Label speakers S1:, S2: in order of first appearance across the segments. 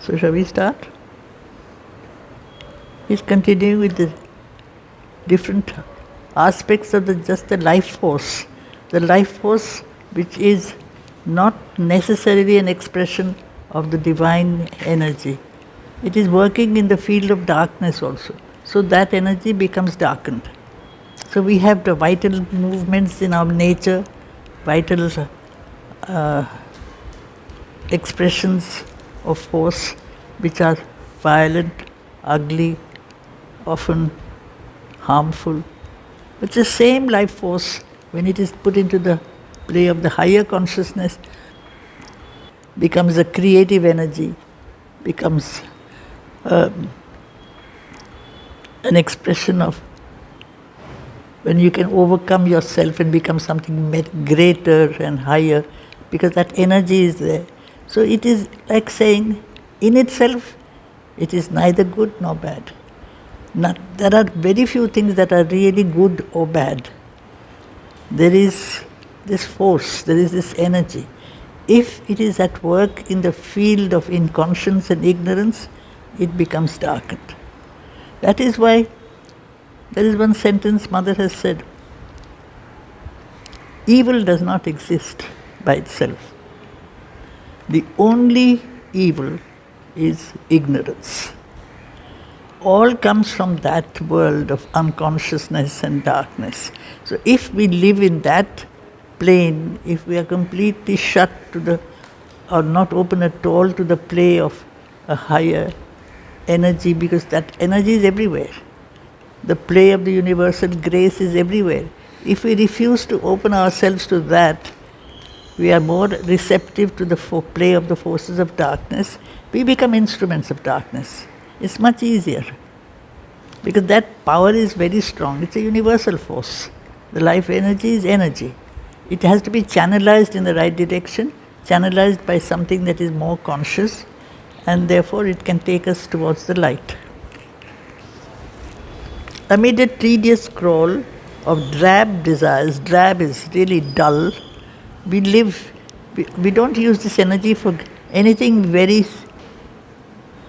S1: So shall we start? He's continuing with the different aspects of just the life force. The life force which is not necessarily an expression of the divine energy. It is working in the field of darkness also. So that energy becomes darkened. So we have the vital movements in our nature, vital expressions of force which are violent, ugly, often harmful. But the same life force, when it is put into the play of the higher consciousness, becomes a creative energy, becomes an expression of when you can overcome yourself and become something greater and higher, because that energy is there. So it is like saying, in itself, it is neither good nor bad. There are very few things that are really good or bad. There is this force, there is this energy. If it is at work in the field of inconscience and ignorance, it becomes darkened. That is why there is one sentence Mother has said, evil does not exist by itself. The only evil is ignorance. All comes from that world of unconsciousness and darkness. So if we live in that plane, if we are completely shut to or not open at all to the play of a higher energy, because that energy is everywhere. The play of the universal grace is everywhere. If we refuse to open ourselves to that, we are more receptive to the play of the forces of darkness, we become instruments of darkness. It's much easier, because that power is very strong. It's a universal force. The life energy is energy. It has to be channelized in the right direction, channelized by something that is more conscious, and therefore it can take us towards the light. Amid a tedious scroll of drab desires, drab is really dull, we don't use this energy for anything very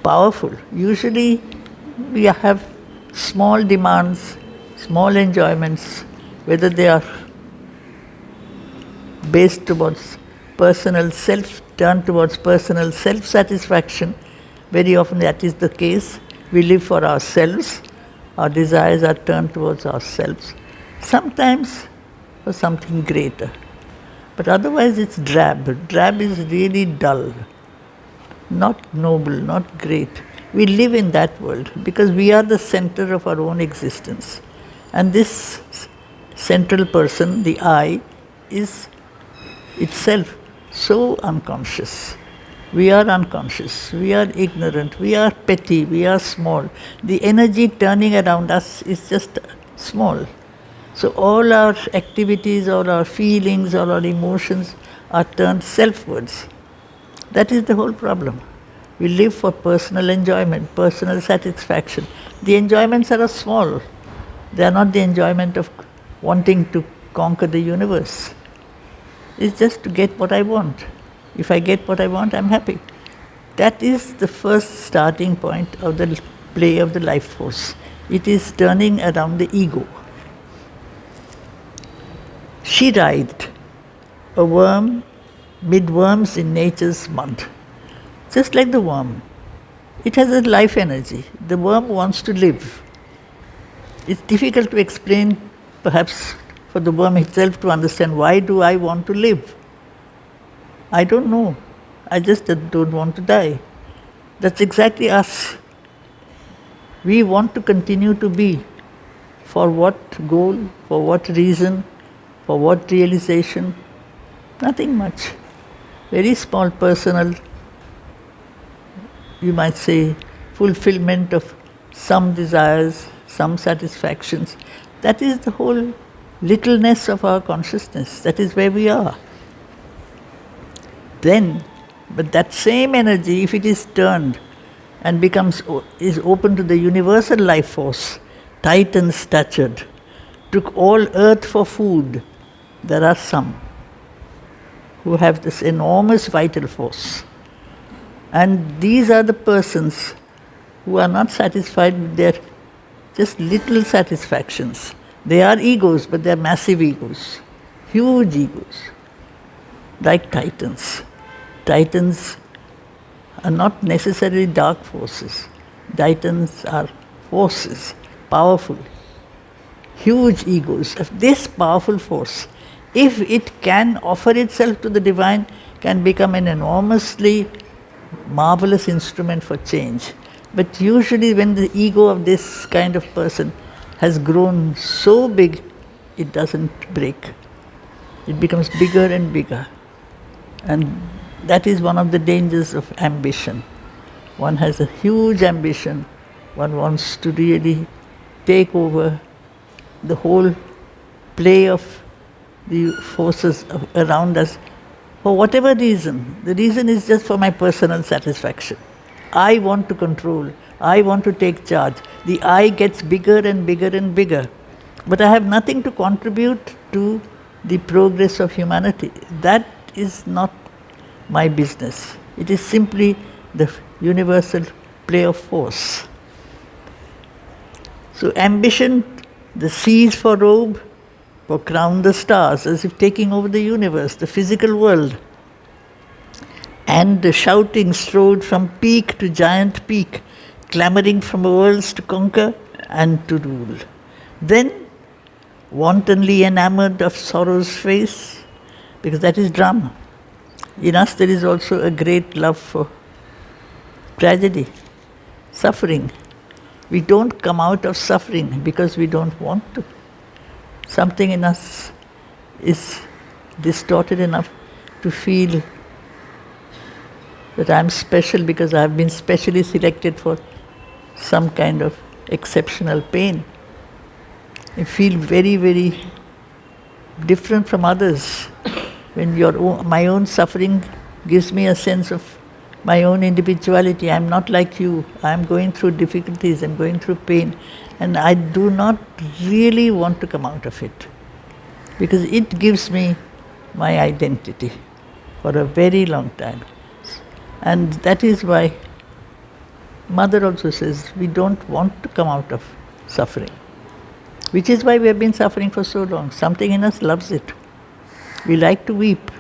S1: powerful. Usually we have small demands, small enjoyments, whether they are based towards personal self, turned towards personal self-satisfaction. Very often that is the case. We live for ourselves. Our desires are turned towards ourselves. Sometimes for something greater. But otherwise it's drab. Drab is really dull, not noble, not great. We live in that world because we are the center of our own existence. And this central person, the I, is itself so unconscious. We are unconscious, we are ignorant, we are petty, we are small. The energy turning around us is just small. So all our activities, all our feelings, all our emotions are turned selfwards. That is the whole problem. We live for personal enjoyment, personal satisfaction. The enjoyments are small. They are not the enjoyment of wanting to conquer the universe. It's just to get what I want. If I get what I want, I'm happy. That is the first starting point of the play of the life force. It is turning around the ego. She writhed, a worm mid worms in nature's mud. Just like the worm. It has a life energy. The worm wants to live. It's difficult to explain, perhaps, for the worm itself to understand, why do I want to live? I don't know. I just don't want to die. That's exactly us. We want to continue to be. For what goal? For what reason? For what realization? Nothing much. Very small personal, you might say, fulfillment of some desires, some satisfactions. That is the whole littleness of our consciousness. That is where we are. Then, but that same energy, if it is turned and is open to the universal life force, Titan-statured, took all earth for food, there are some who have this enormous vital force. And these are the persons who are not satisfied with their just little satisfactions. They are egos, but they are massive egos, huge egos, like titans. Titans are not necessarily dark forces. Titans are forces, powerful, huge egos. Of this powerful force, if it can offer itself to the divine, can become an enormously marvelous instrument for change. But usually when the ego of this kind of person has grown so big, it doesn't break. It becomes bigger and bigger. And that is one of the dangers of ambition. One has a huge ambition. One wants to really take over the whole play of the forces around us for whatever reason. The reason is just for my personal satisfaction. I want to control. I want to take charge. The I gets bigger and bigger and bigger. But I have nothing to contribute to the progress of humanity. That is not my business. It is simply the universal play of force. So ambition, the seas for robe, for crown the stars, as if taking over the universe, the physical world. And the shouting strode from peak to giant peak, clamouring from worlds to conquer and to rule. Then, wantonly enamoured of sorrow's face, because that is drama. In us there is also a great love for tragedy, suffering. We don't come out of suffering because we don't want to. Something in us is distorted enough to feel that I'm special because I've been specially selected for some kind of exceptional pain. I feel very, very different from others. When my own suffering gives me a sense of my own individuality. I'm not like you. I'm going through difficulties, I'm going through pain, and I do not really want to come out of it because it gives me my identity for a very long time. And that is why Mother also says we don't want to come out of suffering, which is why we have been suffering for so long. Something in us loves it. We like to weep.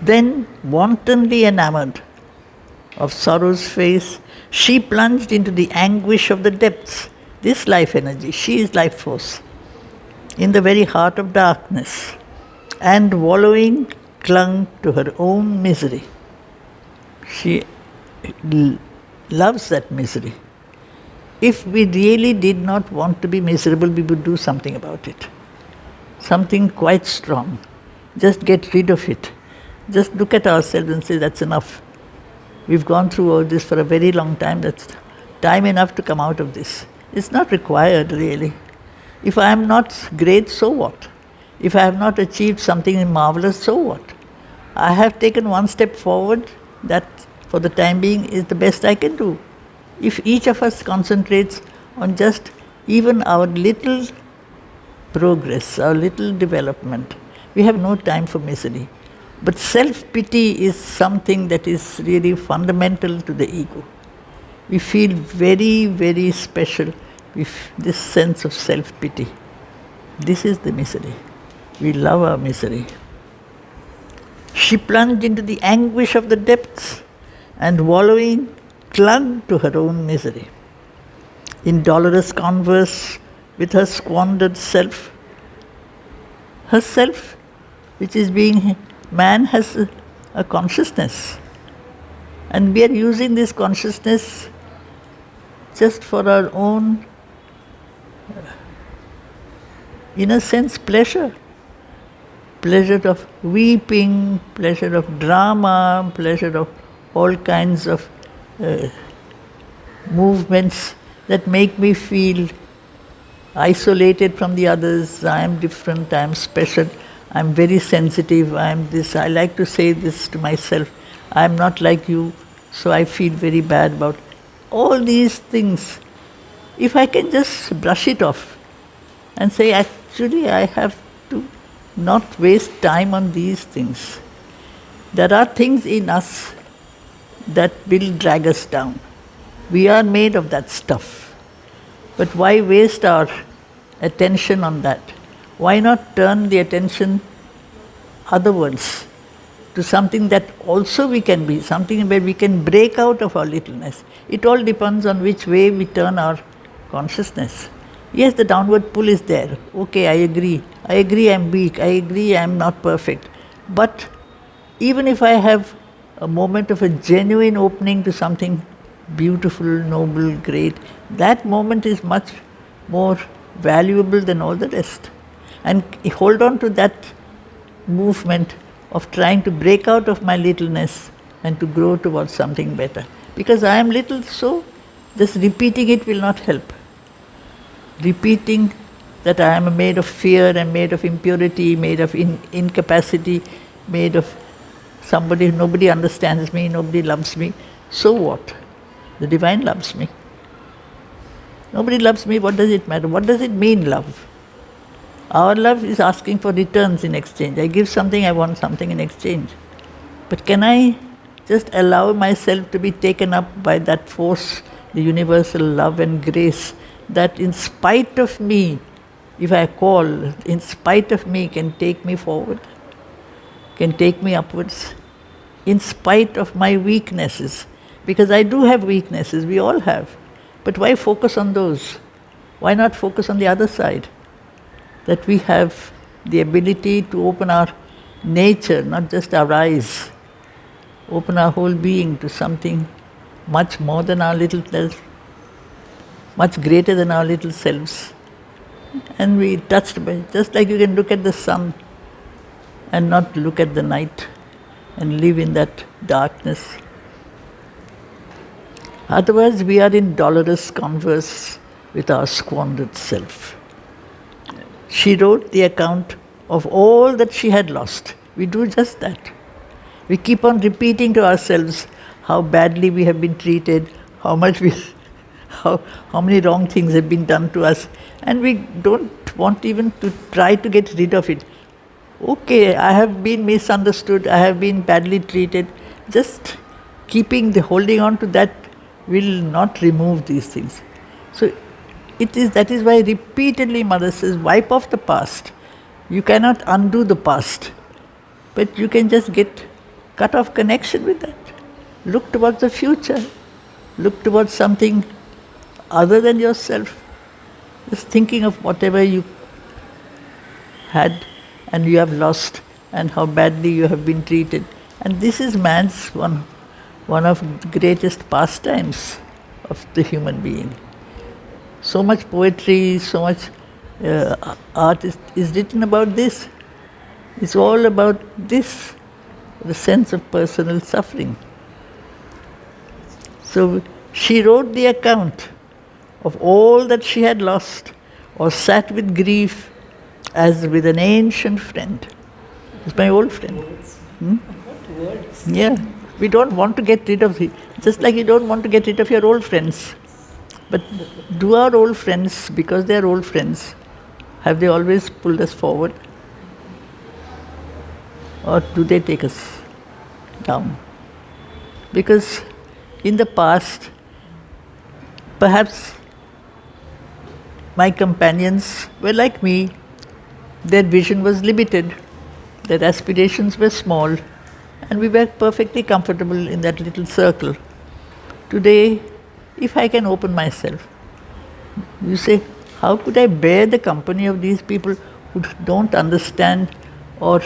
S1: Then, wantonly enamoured of sorrow's face, she plunged into the anguish of the depths. This life energy, she is life force, in the very heart of darkness, and wallowing, clung to her own misery. She loves that misery. If we really did not want to be miserable, we would do something about it. Something quite strong. Just get rid of it. Just look at ourselves and say, that's enough. We've gone through all this for a very long time. That's time enough to come out of this. It's not required, really. If I am not great, so what? If I have not achieved something marvelous, so what? I have taken one step forward. That, for the time being, is the best I can do. If each of us concentrates on just even our little progress, our little development, we have no time for misery. But self-pity is something that is really fundamental to the ego. We feel very, very special with this sense of self-pity. This is the misery. We love our misery. She plunged into the anguish of the depths and, wallowing, clung to her own misery. In dolorous converse with her squandered self, herself, which is being, man has a consciousness, and we are using this consciousness just for our own, in a sense, pleasure. Pleasure of weeping, pleasure of drama, pleasure of all kinds of movements that make me feel isolated from the others. I am different, I am special, I am very sensitive, I am this. I like to say this to myself, I am not like you, so I feel very bad about all these things. If I can just brush it off and say, actually I have to not waste time on these things. There are things in us that will drag us down. We are made of that stuff. But why waste our attention on that? Why not turn the attention otherwards to something that also we can be, something where we can break out of our littleness? It all depends on which way we turn our consciousness. Yes, the downward pull is there. Okay, I agree. I agree I'm weak. I agree I'm not perfect. But even if I have a moment of a genuine opening to something beautiful, noble, great, that moment is much more valuable than all the rest. And hold on to that movement of trying to break out of my littleness and to grow towards something better. Because I am little, so just repeating it will not help. Repeating that I am made of fear, I'm made of impurity, made of incapacity, made of somebody, nobody understands me, nobody loves me. So what? The divine loves me. Nobody loves me, what does it matter? What does it mean, love? Our love is asking for returns in exchange. I give something, I want something in exchange. But can I just allow myself to be taken up by that force, the universal love and grace, that in spite of me, if I call, in spite of me, can take me forward, can take me upwards, in spite of my weaknesses? Because I do have weaknesses, we all have. But why focus on those? Why not focus on the other side? That we have the ability to open our nature, not just our eyes, open our whole being to something much more than our little self, much greater than our little selves. And we touched by, just like you can look at the sun and not look at the night and live in that darkness. Otherwise, we are in dolorous converse with our squandered self. She wrote the account of all that she had lost. We do just that. We keep on repeating to ourselves how badly we have been treated, how many wrong things have been done to us, and we don't want even to try to get rid of it. Okay, I have been misunderstood, I have been badly treated. Just holding on to that will not remove these things. So that is why repeatedly Mother says, wipe off the past. You cannot undo the past, but you can just cut off connection with that. Look towards the future. Look towards something other than yourself. Just thinking of whatever you had and you have lost and how badly you have been treated. And this is man's one of the greatest pastimes of the human being. So much poetry, so much art is written about this. It's all about this, the sense of personal suffering. So she wrote the account of all that she had lost, or sat with grief as with an ancient friend. It's my old friend.
S2: What words?
S1: Yeah. We don't want to get rid of it. Just like you don't want to get rid of your old friends. But do our old friends, because they are old friends, have they always pulled us forward? Or do they take us down? Because in the past, perhaps my companions were like me. Their vision was limited, their aspirations were small, and we were perfectly comfortable in that little circle. Today, if I can open myself, you say, how could I bear the company of these people who don't understand or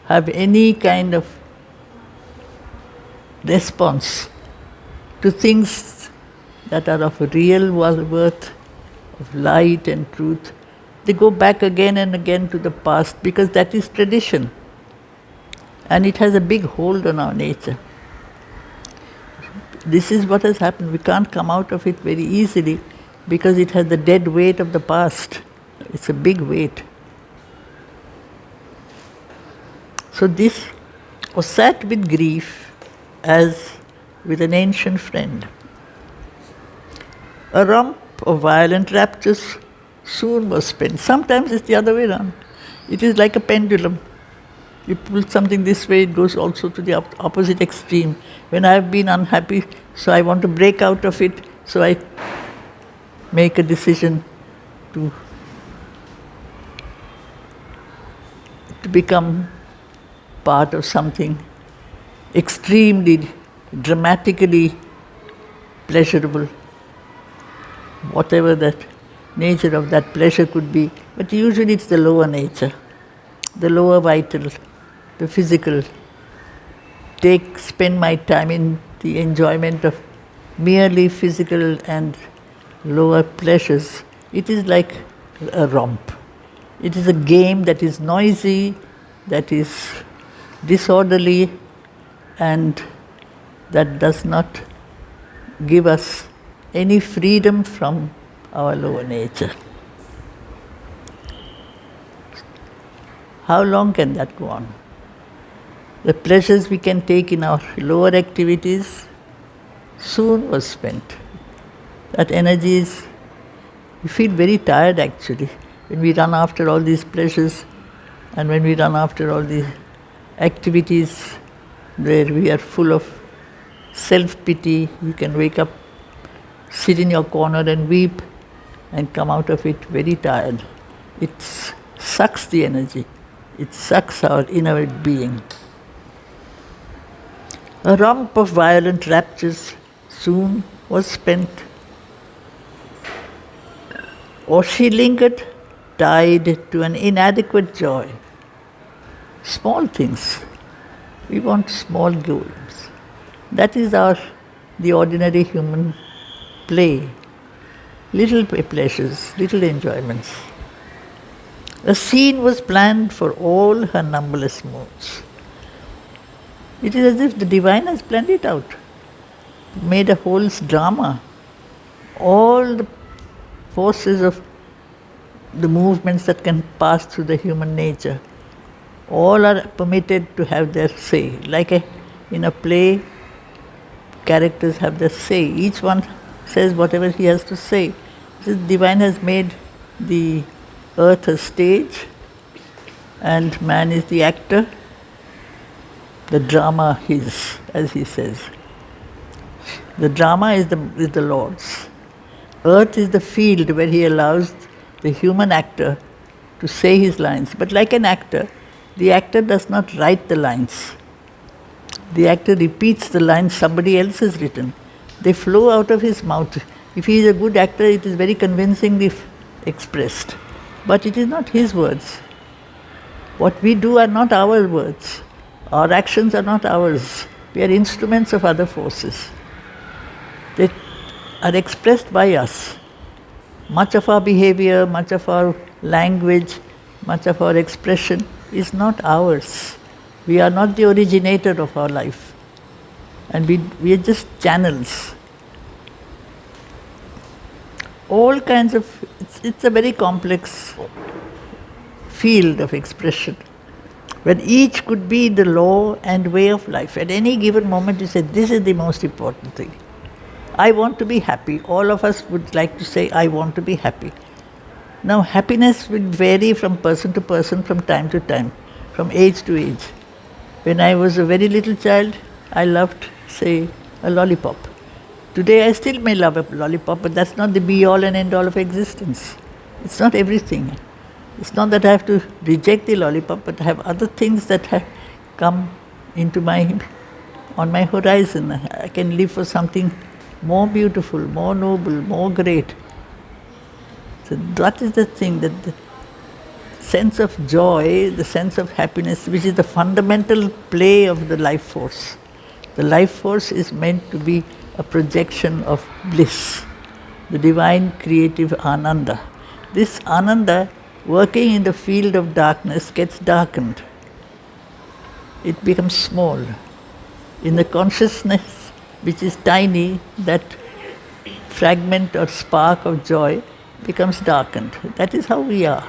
S1: have any kind of response to things that are of real worth, of light and truth? They go back again and again to the past because that is tradition. And it has a big hold on our nature. This is what has happened. We can't come out of it very easily because it has the dead weight of the past. It's a big weight. So this was sat with grief as with an ancient friend. A romp of violent raptures soon was spent. Sometimes it's the other way around. It is like a pendulum. You pull something this way, it goes also to the opposite extreme. When I have been unhappy, so I want to break out of it, so I make a decision to become part of something extremely, dramatically pleasurable, whatever that nature of that pleasure could be. But usually it's the lower nature, the lower vital, the physical. Spend my time in the enjoyment of merely physical and lower pleasures. It is like a romp. It is a game that is noisy, that is disorderly, and that does not give us any freedom from our lower nature. How long can that go on? The pleasures we can take in our lower activities soon was spent. That energy is, we feel very tired actually when we run after all these pleasures and when we run after all these activities where we are full of self-pity. You can wake up, sit in your corner and weep and come out of it very tired. It sucks the energy. It sucks our inner being. A romp of violent raptures soon was spent. Or she lingered, tied to an inadequate joy. Small things. We want small goals. That is the ordinary human play. Little pleasures, little enjoyments. A scene was planned for all her numberless moods. It is as if the divine has planned it out, made a whole drama. All the forces of the movements that can pass through the human nature, all are permitted to have their say. Like in a play, characters have their say. Each one says whatever he has to say. The divine has made the earth a stage and man is the actor. The drama is, as he says. The drama is the Lord's. Earth is the field where he allows the human actor to say his lines. But like an actor, the actor does not write the lines. The actor repeats the lines somebody else has written. They flow out of his mouth. If he is a good actor, it is very convincingly expressed. But it is not his words. What we do are not our words. Our actions are not ours. We are instruments of other forces. They are expressed by us. Much of our behavior, much of our language, much of our expression is not ours. We are not the originator of our life. And we are just channels. All kinds of, it's a very complex field of expression, where each could be the law and way of life. At any given moment you say, this is the most important thing. I want to be happy. All of us would like to say, I want to be happy. Now happiness will vary from person to person, from time to time, from age to age. When I was a very little child, I loved, say, a lollipop. Today I still may love a lollipop, but that's not the be-all and end-all of existence. It's not everything. It's not that I have to reject the lollipop, but I have other things that have come on my horizon. I can live for something more beautiful, more noble, more great. So that is the thing, that the sense of joy, the sense of happiness, which is the fundamental play of the life force. The life force is meant to be a projection of bliss, the divine creative Ananda. This Ananda, working in the field of darkness, gets darkened. It becomes small. In the consciousness, which is tiny, that fragment or spark of joy becomes darkened. That is how we are.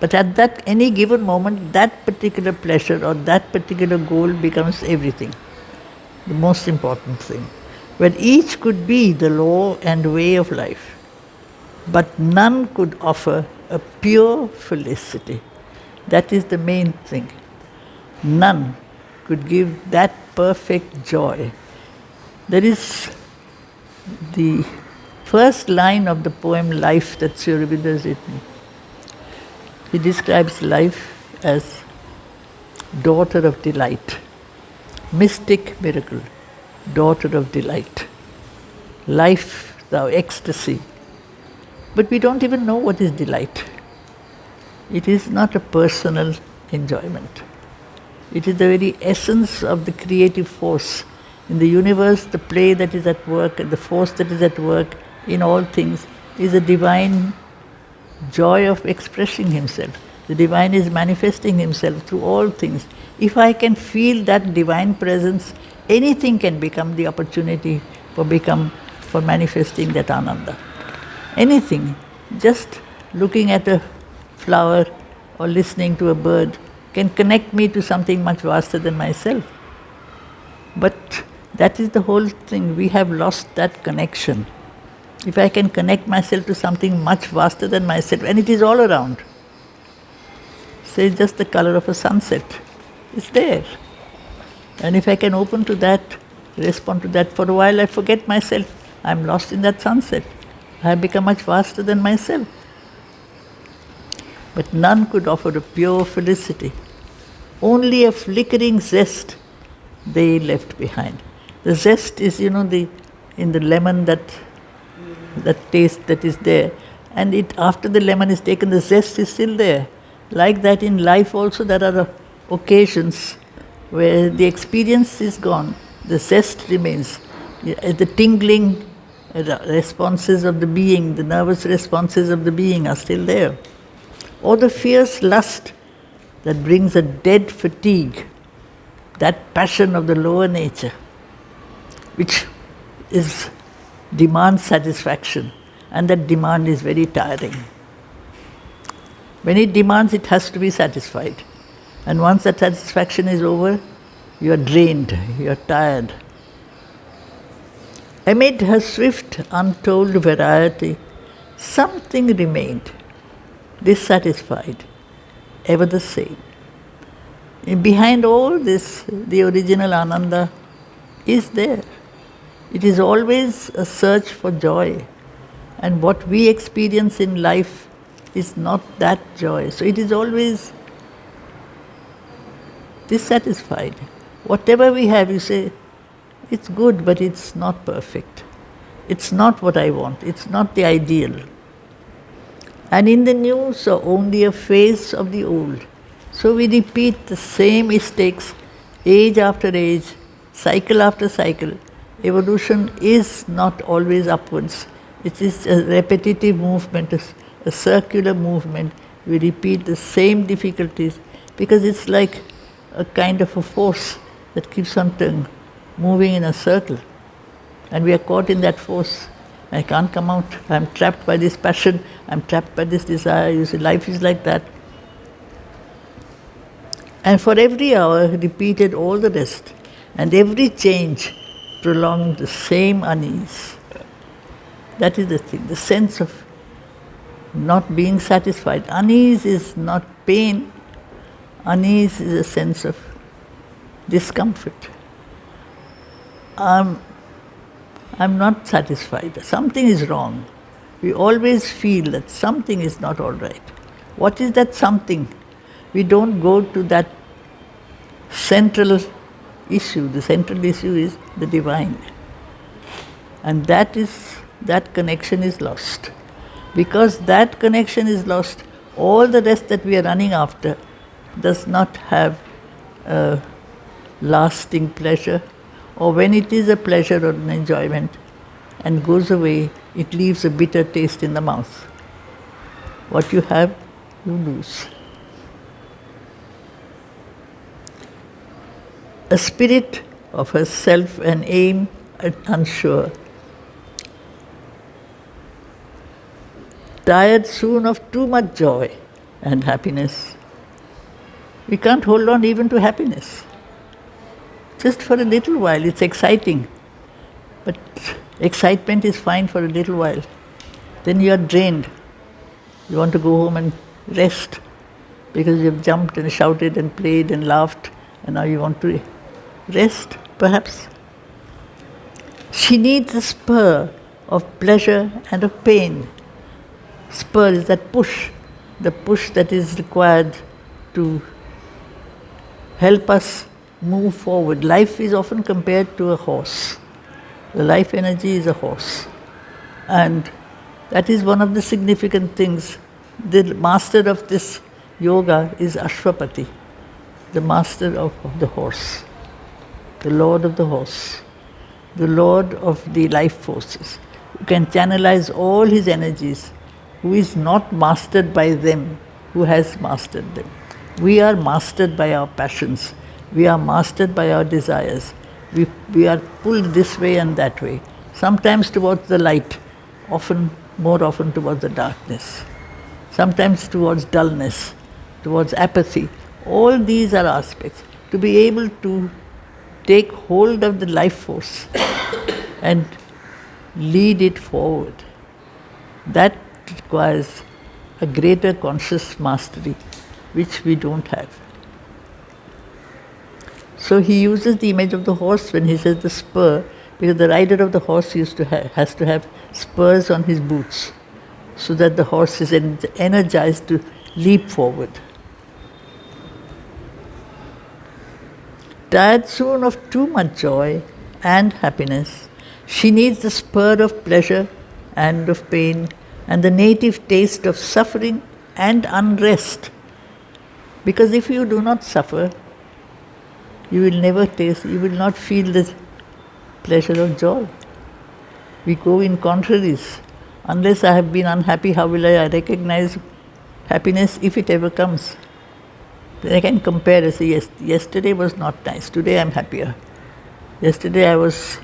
S1: But at any given moment, that particular pleasure or that particular goal becomes everything, the most important thing, where each could be the law and way of life, but none could offer a pure felicity. That is the main thing. None could give that perfect joy. There is the first line of the poem Life that Aurobindo has written. He describes life as daughter of delight, mystic miracle, daughter of delight. Life, thou ecstasy. But we don't even know what is delight. It is not a personal enjoyment. It is the very essence of the creative force. In the universe, the play that is at work and the force that is at work in all things is a divine joy of expressing himself. The divine is manifesting himself through all things. If I can feel that divine presence, anything can become the opportunity for manifesting that ananda. Anything. Just looking at a flower or listening to a bird can connect me to something much vaster than myself. But that is the whole thing. We have lost that connection. If I can connect myself to something much vaster than myself, and it is all around. Say just the color of a sunset. It's there. And if I can open to that, respond to that, for a while I forget myself. I'm lost in that sunset. I have become much vaster than myself. But none could offer a pure felicity. Only a flickering zest they left behind. The zest is, in the lemon that taste that is there. And after the lemon is taken, the zest is still there. Like that in life also there are occasions where the experience is gone, the zest remains. The tingling responses of the being, the nervous responses of the being are still there. Or the fierce lust that brings a dead fatigue, that passion of the lower nature, which demands satisfaction, and that demand is very tiring. When it demands, it has to be satisfied. And once that satisfaction is over, you are drained, you are tired. Amid her swift, untold variety, something remained, dissatisfied, ever the same. And behind all this, the original Ananda is there. It is always a search for joy. And what we experience in life is not that joy. So it is always dissatisfied. Whatever we have, you say, it's good, but it's not perfect. It's not what I want. It's not the ideal. And in the new, so only a phase of the old. So we repeat the same mistakes age after age, cycle after cycle. Evolution is not always upwards. It is a repetitive movement, a circular movement. We repeat the same difficulties because it's like a kind of a force that keeps on moving in a circle. And we are caught in that force. I can't come out. I'm trapped by this passion. I'm trapped by this desire. You see, life is like that. And for every hour, repeated all the rest. And every change prolonged the same unease. That is the thing, the sense of not being satisfied. Unease is not pain. Unease is a sense of discomfort. I'm not satisfied. Something is wrong. We always feel that something is not all right. What is that something? We don't go to that central issue. The central issue is the divine. And that connection is lost. Because that connection is lost, all the rest that we are running after does not have a lasting pleasure. Or when it is a pleasure or an enjoyment and goes away, it leaves a bitter taste in the mouth. What you have, you lose. A spirit of herself, an aim unsure. Tired soon of too much joy and happiness. We can't hold on even to happiness. Just for a little while, it's exciting. But excitement is fine for a little while. Then you are drained. You want to go home and rest because you've jumped and shouted and played and laughed, and now you want to rest, perhaps. She needs a spur of pleasure and of pain. Spur is that push, the push that is required to help us move forward. Life is often compared to a horse. The life energy is a horse. And that is one of the significant things. The master of this yoga is Ashwapati, the master of the horse, the lord of the horse, the lord of the life forces, who can channelize all his energies, who is not mastered by them, who has mastered them. We are mastered by our passions. We are mastered by our desires. We are pulled this way and that way, sometimes towards the light, more often towards the darkness, sometimes towards dullness, towards apathy. All these are aspects. To be able to take hold of the life force and lead it forward, that requires a greater conscious mastery, which we don't have. So he uses the image of the horse when he says the spur, because the rider of the horse has to have spurs on his boots, so that the horse is energized to leap forward. Tired soon of too much joy and happiness, she needs the spur of pleasure and of pain, and the native taste of suffering and unrest. Because if you do not suffer, you will never taste, you will not feel the pleasure of joy. We go in contraries. Unless I have been unhappy, how will I recognize happiness if it ever comes? Then I can compare and say, yes, yesterday was not nice, today I am happier. Yesterday I was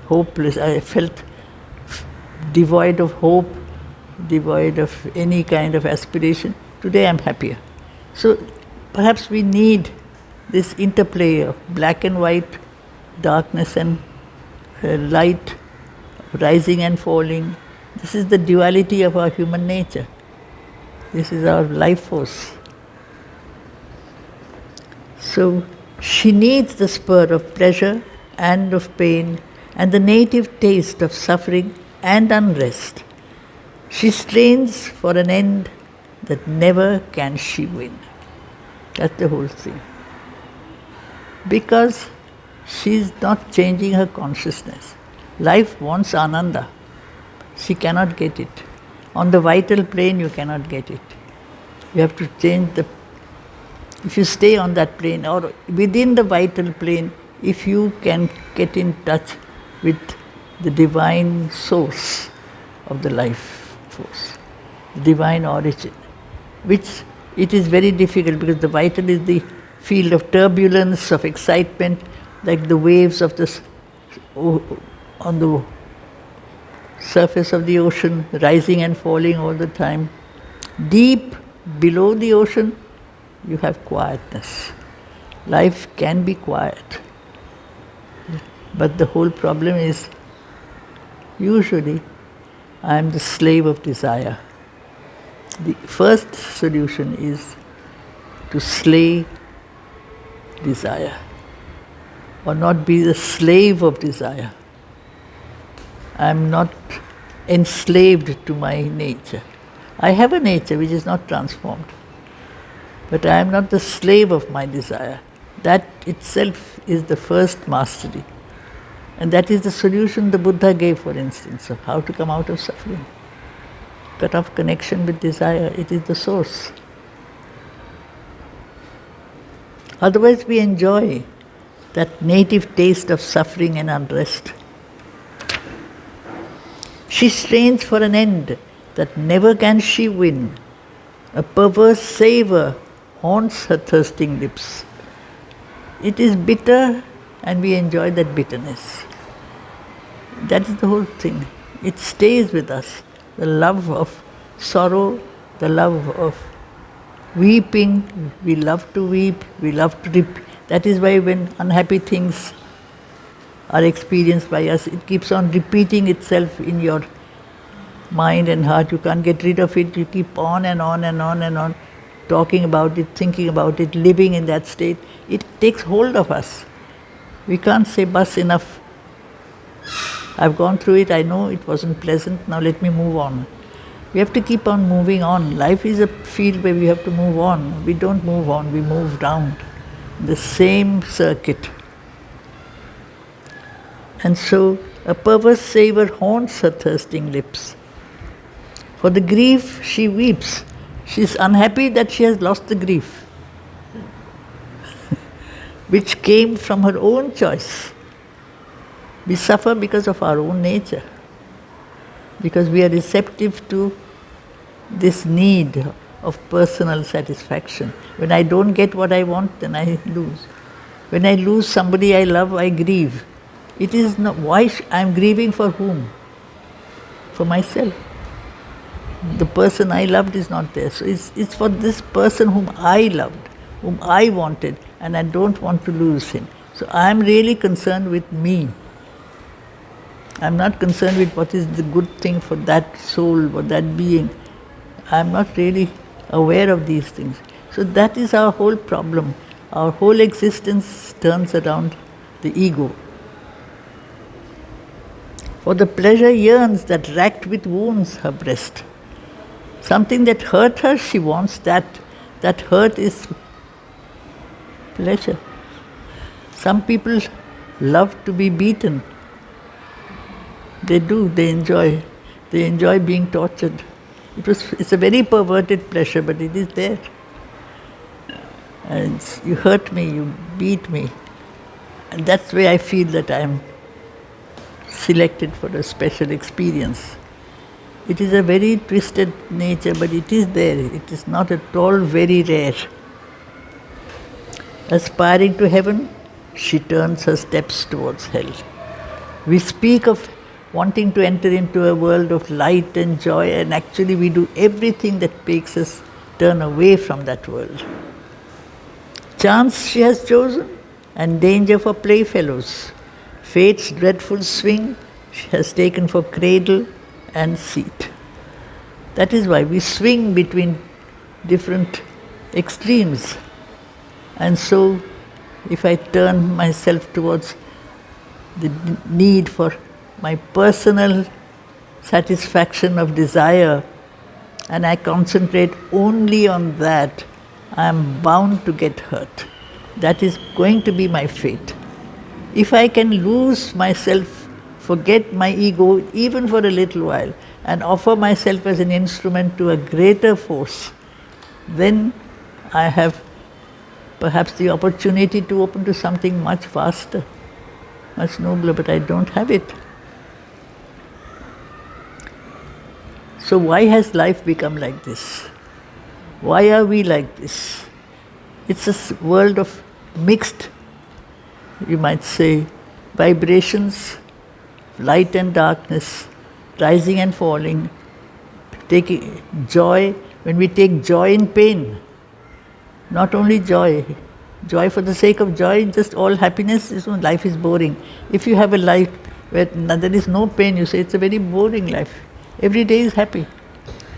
S1: hopeless, I felt devoid of hope, devoid of any kind of aspiration. Today I am happier. So perhaps we need this interplay of black and white, darkness and light, rising and falling. This is the duality of our human nature. This is our life force. So she needs the spur of pleasure and of pain and the native taste of suffering and unrest. She strains for an end that never can she win. That's the whole thing. Because she is not changing her consciousness. Life wants Ananda. She cannot get it. On the vital plane, you cannot get it. You have to change the... If you stay on that plane, or within the vital plane, if you can get in touch with the divine source of the life force, the divine origin, which it is very difficult because the vital is the field of turbulence, of excitement, like the waves of on the surface of the ocean, rising and falling all the time. Deep below the ocean, you have quietness. Life can be quiet. But the whole problem is, usually, I am the slave of desire. The first solution is to slay desire, or not be the slave of desire. I am not enslaved to my nature. I have a nature which is not transformed, but I am not the slave of my desire. That itself is the first mastery. And that is the solution the Buddha gave, for instance, of how to come out of suffering. Cut off connection with desire, it is the source. Otherwise we enjoy that native taste of suffering and unrest. She strains for an end that never can she win. A perverse savour haunts her thirsting lips. It is bitter, and we enjoy that bitterness. That is the whole thing. It stays with us. The love of sorrow, the love of weeping. We love to weep, we love to repeat. That is why when unhappy things are experienced by us, it keeps on repeating itself in your mind and heart. You can't get rid of it. You keep on and on and on and on, talking about it, thinking about it, living in that state. It takes hold of us. We can't say, bus, enough. I've gone through it, I know it wasn't pleasant, now let me move on. We have to keep on moving on. Life is a field where we have to move on. We don't move on, we move round the same circuit. And so a perverse savour haunts her thirsting lips. For the grief she weeps. She is unhappy that she has lost the grief, which came from her own choice. We suffer because of our own nature, because we are receptive to this need of personal satisfaction. When I don't get what I want, then I lose. When I lose somebody I love, I grieve. It is not, why I'm grieving for whom? For myself. The person I loved is not there. So it's for this person whom I loved, whom I wanted, and I don't want to lose him. So I'm really concerned with me. I'm not concerned with what is the good thing for that soul, for that being. I'm not really aware of these things. So that is our whole problem. Our whole existence turns around the ego. For the pleasure yearns that racked with wounds her breast. Something that hurt her, she wants that. That hurt is pleasure. Some people love to be beaten. They do, they enjoy being tortured. It's a very perverted pleasure, but it is there. And you hurt me, you beat me. And that's where I feel that I am selected for a special experience. It is a very twisted nature, but it is there. It is not at all very rare. Aspiring to heaven, she turns her steps towards hell. We speak of wanting to enter into a world of light and joy, and actually we do everything that makes us turn away from that world. Chance she has chosen, and danger for playfellows. Fate's dreadful swing she has taken for cradle and seat. That is why we swing between different extremes. And so, if I turn myself towards the need for my personal satisfaction of desire, and I concentrate only on that, I am bound to get hurt. That is going to be my fate. If I can lose myself, forget my ego even for a little while, and offer myself as an instrument to a greater force, then I have perhaps the opportunity to open to something much vaster, much nobler, but I don't have it. So why has life become like this? Why are we like this? It's a world of mixed, you might say, vibrations, light and darkness, rising and falling, taking joy. When we take joy in pain, not only joy for the sake of joy, just all happiness, life is boring. If you have a life where there is no pain, you say it's a very boring life. Every day is happy.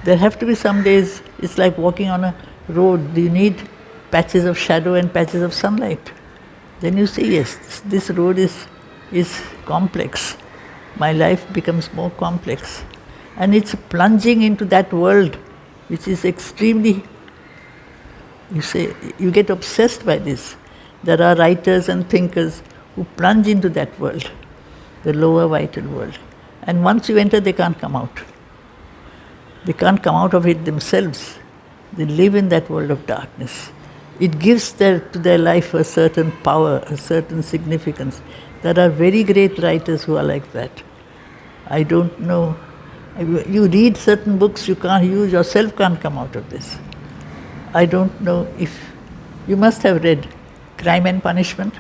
S1: There have to be some days, it's like walking on a road, you need patches of shadow and patches of sunlight. Then you say, yes, this road is complex. My life becomes more complex. And it's plunging into that world, which is extremely, you get obsessed by this. There are writers and thinkers who plunge into that world, the lower vital world. And once you enter, they can't come out. They can't come out of it themselves. They live in that world of darkness. It gives to their life a certain power, a certain significance. There are very great writers who are like that. I don't know. You read certain books, you yourself can't come out of this. I don't know if you must have read Crime and Punishment.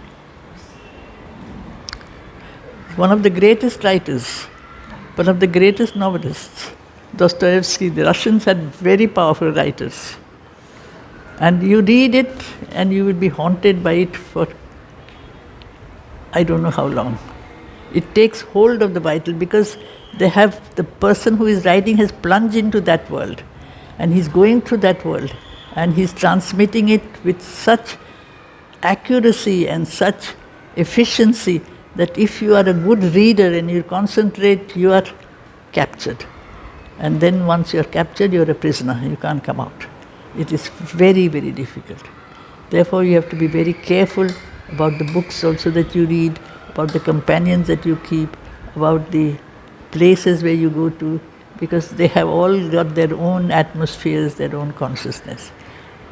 S1: One of the greatest writers, one of the greatest novelists, Dostoevsky. The Russians had very powerful writers. And you read it and you will be haunted by it for I don't know how long. It takes hold of the vital because the person who is writing has plunged into that world and he's going through that world and he's transmitting it with such accuracy and such efficiency that if you are a good reader and you concentrate, you are captured. And then once you are captured, you are a prisoner, you can't come out. It is very, very difficult. Therefore, you have to be very careful about the books also that you read, about the companions that you keep, about the places where you go to, because they have all got their own atmospheres, their own consciousness.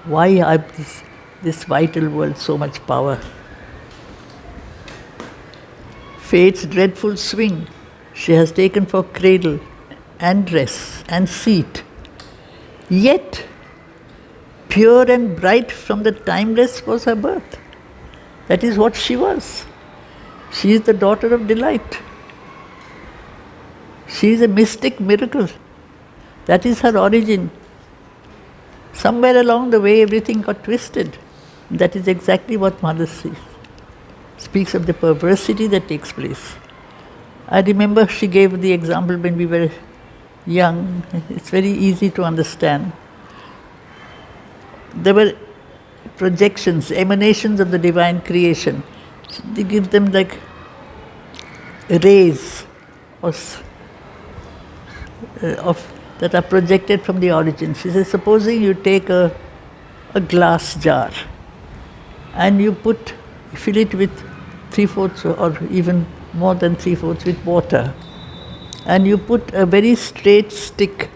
S1: Why have this vital world so much power? Fate's dreadful swing she has taken for cradle and dress and seat. Yet, pure and bright from the timeless was her birth. That is what she was. She is the daughter of delight. She is a mystic miracle. That is her origin. Somewhere along the way, everything got twisted. That is exactly what Mother speaks of the perversity that takes place. I remember she gave the example when we were young. It's very easy to understand. There were projections, emanations of the divine creation. They give them like rays that are projected from the origin. She says, supposing you take a glass jar and you fill it with 3/4 or even more than 3/4 with water, and you put a very straight stick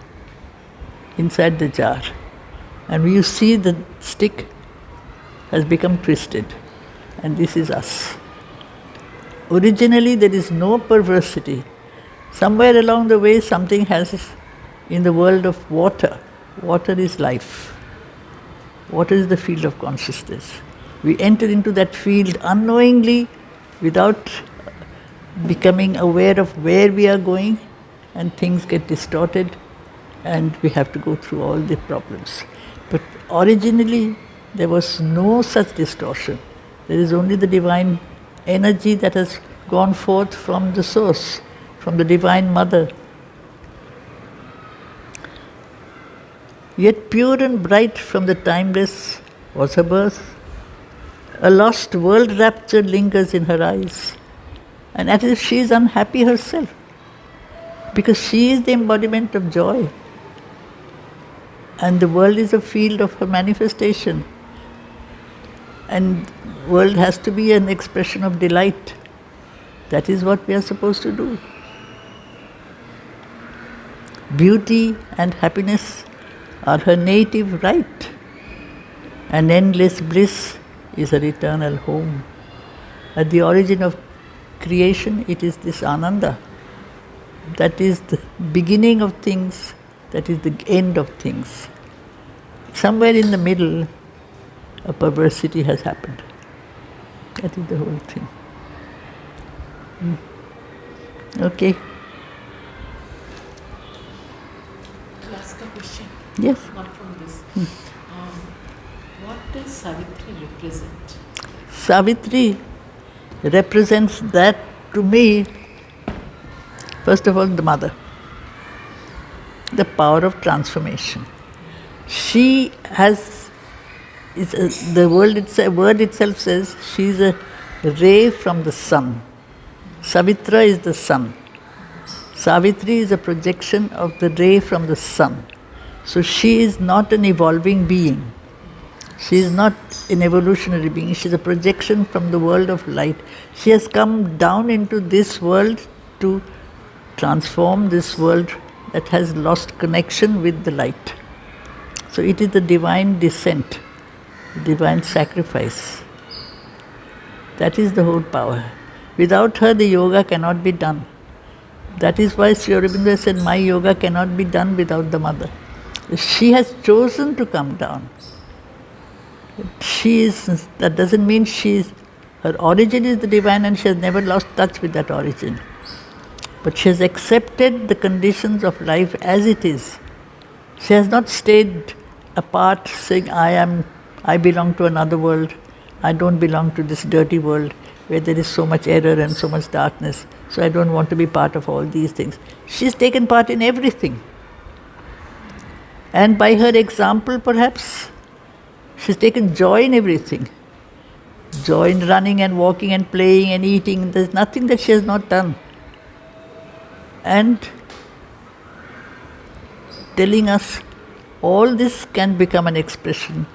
S1: inside the jar, and you see the stick has become twisted, and this is us. Originally there is no perversity. Somewhere along the way something has, in the world of water is life. Water is the field of consciousness. We enter into that field unknowingly, without becoming aware of where we are going, and things get distorted and we have to go through all the problems. But originally there was no such distortion. There is only the divine energy that has gone forth from the source, from the Divine Mother. Yet pure and bright from the timeless was her birth. A lost world rapture lingers in her eyes, and as if she is unhappy herself, because she is the embodiment of joy, and the world is a field of her manifestation, and the world has to be an expression of delight. That is what we are supposed to do. Beauty and happiness are her native right, and endless bliss is her eternal home. At the origin of creation, it is this Ananda. That is the beginning of things, that is the end of things. Somewhere in the middle, a perversity has happened. That is the whole thing. Okay.
S2: To ask a question.
S1: Yes.
S2: Not from this. What does Savitri represent?
S1: Savitri represents that, to me, first of all, the mother, the power of transformation. She has, the word itself says, she is a ray from the sun. Savitra is the sun. Savitri is a projection of the ray from the sun. So she is not an evolving being. She is not an evolutionary being. She is a projection from the world of light. She has come down into this world to transform this world that has lost connection with the light. So it is the divine descent, the divine sacrifice. That is the whole power. Without her, the yoga cannot be done. That is why Sri Aurobindo said, my yoga cannot be done without the mother. She has chosen to come down. That doesn't mean her origin is the divine and she has never lost touch with that origin. But she has accepted the conditions of life as it is. She has not stayed apart saying, I belong to another world, I don't belong to this dirty world where there is so much error and so much darkness. so I don't want to be part of all these things. She's taken part in everything. And by her example, perhaps, she's taken joy in everything. Joy in running and walking and playing and eating. There's nothing that she has not done. And telling us all this can become an expression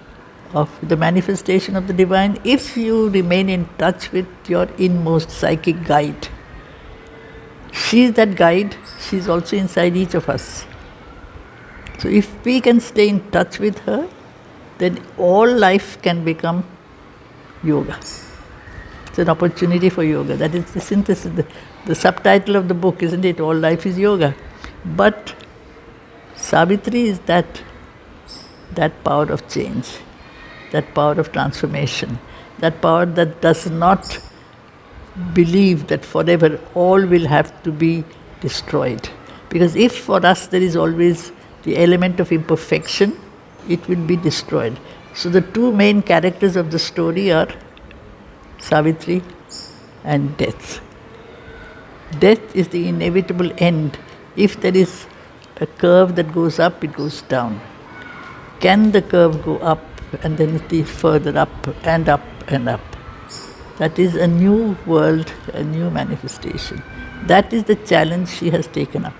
S1: of the manifestation of the divine if you remain in touch with your inmost psychic guide. She is that guide, she is also inside each of us. So if we can stay in touch with her, then all life can become yoga. It's an opportunity for yoga. That is the synthesis, the subtitle of the book, isn't it? All life is yoga. But Savitri is that power of change, that power of transformation, that power that does not believe that forever all will have to be destroyed. Because if for us there is always the element of imperfection, it will be destroyed. So the two main characters of the story are Savitri and death. Death is the inevitable end. If there is a curve that goes up, it goes down. Can the curve go up and then it is further up and up and up? That is a new world, a new manifestation. That is the challenge she has taken up.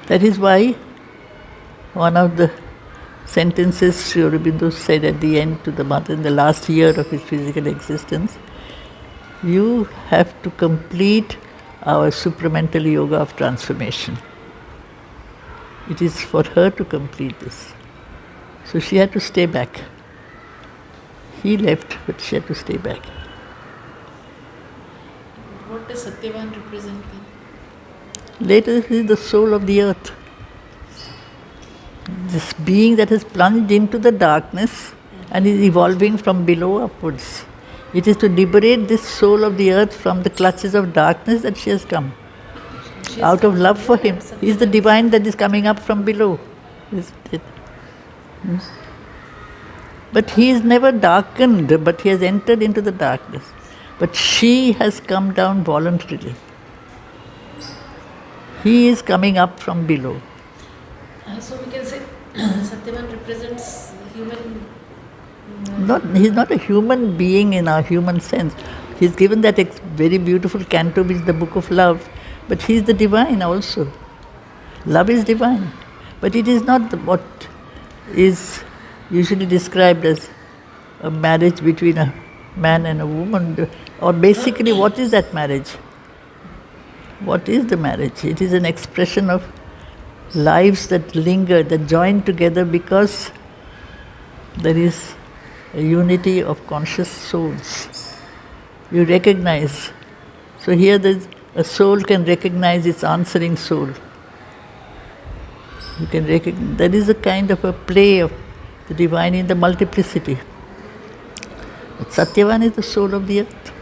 S1: That is why one of the sentences Aurobindo said at the end to the mother in the last year of his physical existence, you have to complete our supramental yoga of transformation. It is for her to complete this. So she had to stay back. He left, but she had to stay back.
S2: What does Satyavan represent then?
S1: Later, he is the soul of the earth. This being that has plunged into the darkness and is evolving from below upwards. It is to liberate this soul of the earth from the clutches of darkness that she has come. Out of love for him. He is the divine that is coming up from below. But he is never darkened, but he has entered into the darkness. But she has come down voluntarily. He is coming up from below.
S2: So we can say Satyavan represents human.
S1: He is not a human being in our human sense. He is given that very beautiful canto which is the book of love, but he is the divine also. Love is divine, but it is not what is usually described as a marriage between a man and a woman. Or basically, what is that marriage? What is the marriage? It is an expression of lives that linger, that join together because there is a unity of conscious souls. You recognize. So here a soul can recognize its answering soul. You can recognize. There is a kind of a play of the divine in the multiplicity. But Satyavan is the soul of the earth.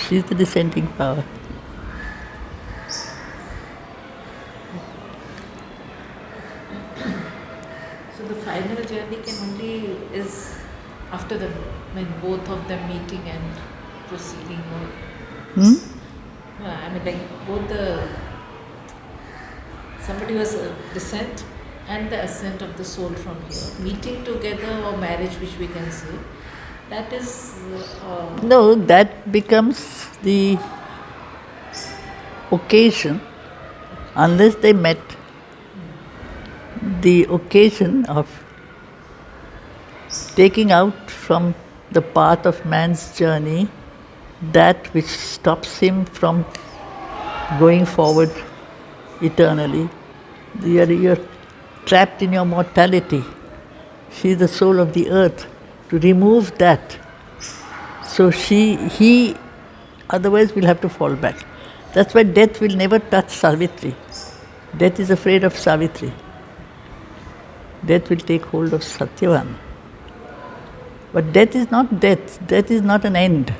S1: She is the descending power.
S2: So the final journey is after both of them meeting and proceeding. I mean, like both somebody was a descent and the ascent of the soul from here, meeting together or marriage, which we can say. That is.
S1: No, that becomes the occasion, unless they met. The occasion of taking out from the path of man's journey that which stops him from going forward eternally. You're trapped in your mortality. She is the soul of the earth. To remove that, so he otherwise will have to fall back. That's why death will never touch Savitri. Death is afraid of Savitri. Death will take hold of Satyavan. But death is not death. Death is not an end.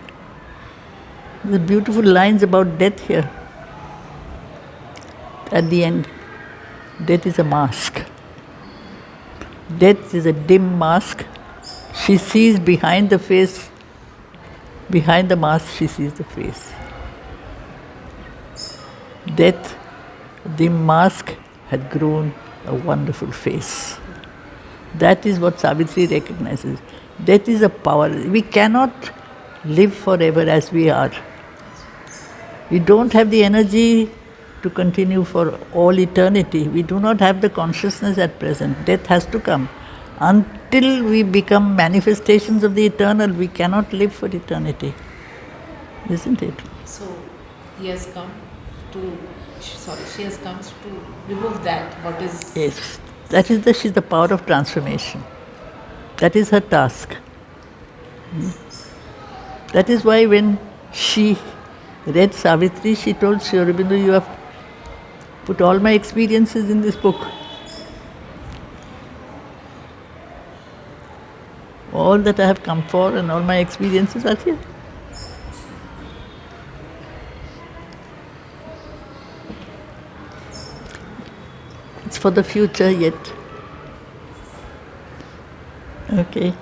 S1: There's beautiful lines about death here. At the end, death is a mask. Death is a dim mask. She sees behind the face Behind the mask, she sees the face. Death, the mask had grown a wonderful face. That is what Savitri recognizes. Death is a power. We cannot live forever as we are. We don't have the energy to continue for all eternity. We do not have the consciousness at present. Death has to come. Until we become manifestations of the eternal, we cannot live for eternity. Isn't it?
S2: So he has come to, she has come to remove that. What is?
S1: Yes. That is she's the power of transformation. That is her task. That is why when she read Savitri, she told Sri Aurobindo, you have put all my experiences in this book. All that I have come for and all my experiences are here. It's for the future yet. Okay.